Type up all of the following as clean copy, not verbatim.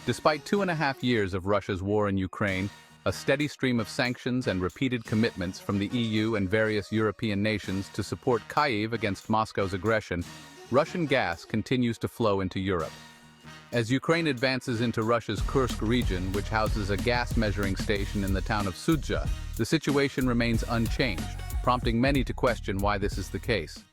Despite 2.5 years of Russia's war in Ukraine, a steady stream of sanctions and repeated commitments from the EU and various European nations to support Kyiv against Moscow's aggression, Russian gas continues to flow into Europe. As Ukraine advances into Russia's Kursk region, which houses a gas measuring station in the town of Sudzha, the situation remains unchanged, prompting many to question why this is the case.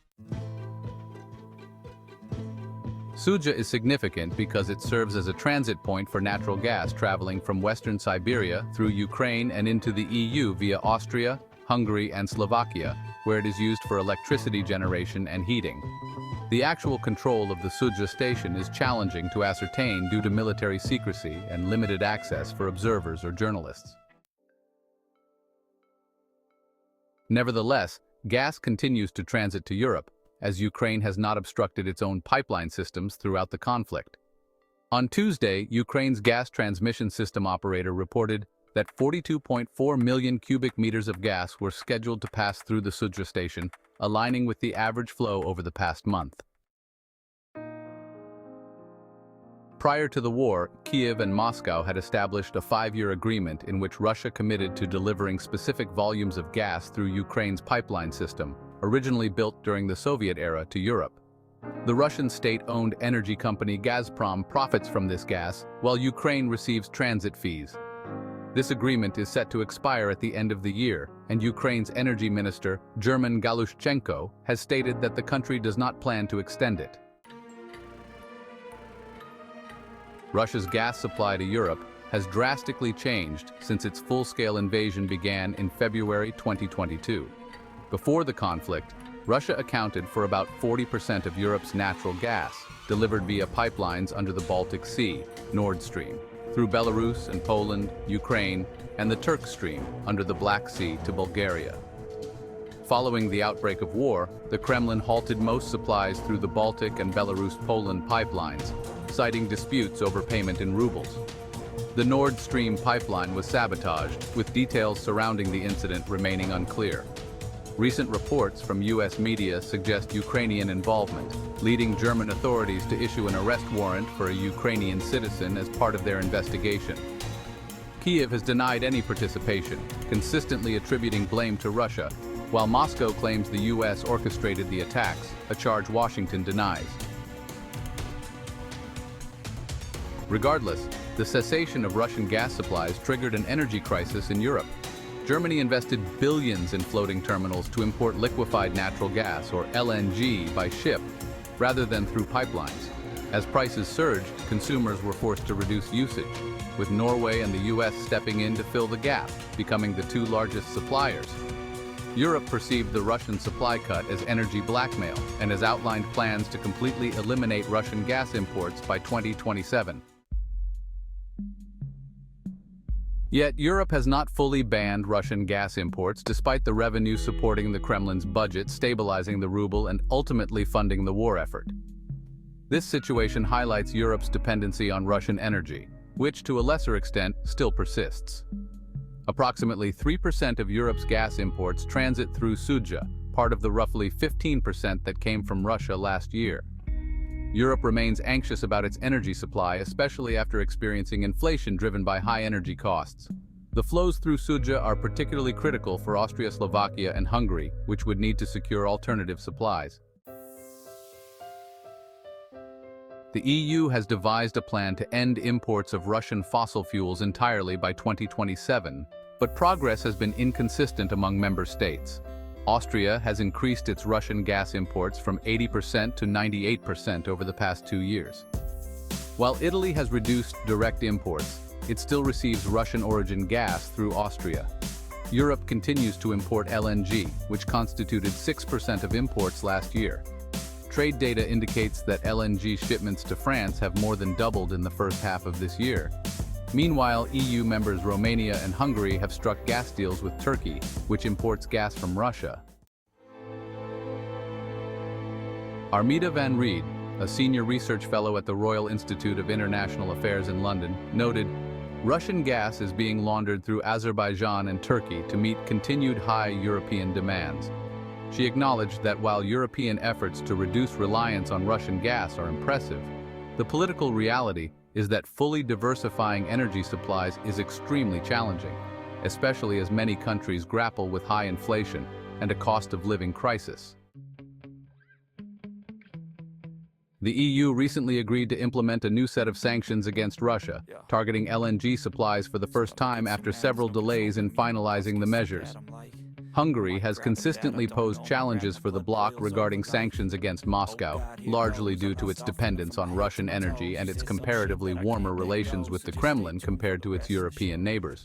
Sudzha is significant because it serves as a transit point for natural gas traveling from western Siberia through Ukraine and into the EU via Austria, Hungary, and Slovakia, where it is used for electricity generation and heating. The actual control of the Sudzha station is challenging to ascertain due to military secrecy and limited access for observers or journalists. Nevertheless, gas continues to transit to Europe, as Ukraine has not obstructed its own pipeline systems throughout the conflict. On Tuesday, Ukraine's gas transmission system operator reported that 42.4 million cubic meters of gas were scheduled to pass through the Sudzha station, aligning with the average flow over the past month. Prior to the war, Kyiv and Moscow had established a 5-year agreement in which Russia committed to delivering specific volumes of gas through Ukraine's pipeline system, originally built during the Soviet era, to Europe. The Russian state-owned energy company Gazprom profits from this gas, while Ukraine receives transit fees. This agreement is set to expire at the end of the year, and Ukraine's energy minister, German Galushchenko, has stated that the country does not plan to extend it. Russia's gas supply to Europe has drastically changed since its full-scale invasion began in February 2022. Before the conflict, Russia accounted for about 40% of Europe's natural gas, delivered via pipelines under the Baltic Sea, Nord Stream, through Belarus and Poland, Ukraine, and the Turk Stream under the Black Sea to Bulgaria. Following the outbreak of war, the Kremlin halted most supplies through the Baltic and Belarus-Poland pipelines, citing disputes over payment in rubles. The Nord Stream pipeline was sabotaged, with details surrounding the incident remaining unclear. Recent reports from U.S. media suggest Ukrainian involvement, leading German authorities to issue an arrest warrant for a Ukrainian citizen as part of their investigation. Kyiv has denied any participation, consistently attributing blame to Russia, while Moscow claims the U.S. orchestrated the attacks, a charge Washington denies. Regardless, the cessation of Russian gas supplies triggered an energy crisis in Europe. Germany invested billions in floating terminals to import liquefied natural gas, or LNG, by ship, rather than through pipelines. As prices surged, consumers were forced to reduce usage, with Norway and the US stepping in to fill the gap, becoming the two largest suppliers. Europe perceived the Russian supply cut as energy blackmail and has outlined plans to completely eliminate Russian gas imports by 2027. Yet, Europe has not fully banned Russian gas imports despite the revenue supporting the Kremlin's budget, stabilizing the ruble, and ultimately funding the war effort. This situation highlights Europe's dependency on Russian energy, which, to a lesser extent, still persists. Approximately 3% of Europe's gas imports transit through Sudzha, part of the roughly 15% that came from Russia last year. Europe remains anxious about its energy supply, especially after experiencing inflation driven by high energy costs. The flows through Sudzha are particularly critical for Austria, Slovakia, and Hungary, which would need to secure alternative supplies. The EU has devised a plan to end imports of Russian fossil fuels entirely by 2027, but progress has been inconsistent among member states. Austria has increased its Russian gas imports from 80% to 98% over the past 2 years. While Italy has reduced direct imports, it still receives Russian-origin gas through Austria. Europe continues to import LNG, which constituted 6% of imports last year. Trade data indicates that LNG shipments to France have more than doubled in the first half of this year. Meanwhile, EU members Romania and Hungary have struck gas deals with Turkey, which imports gas from Russia. Armida van Reed, a senior research fellow at the Royal Institute of International Affairs in London, noted, "Russian gas is being laundered through Azerbaijan and Turkey to meet continued high European demands." She acknowledged that while European efforts to reduce reliance on Russian gas are impressive, the political reality is that fully diversifying energy supplies is extremely challenging, especially as many countries grapple with high inflation and a cost of living crisis. The EU recently agreed to implement a new set of sanctions against Russia, targeting LNG supplies for the first time after several delays in finalizing the measures. Hungary has consistently posed challenges for the bloc regarding sanctions against Moscow, largely due to its dependence on Russian energy and its comparatively warmer relations with the Kremlin compared to its European neighbors.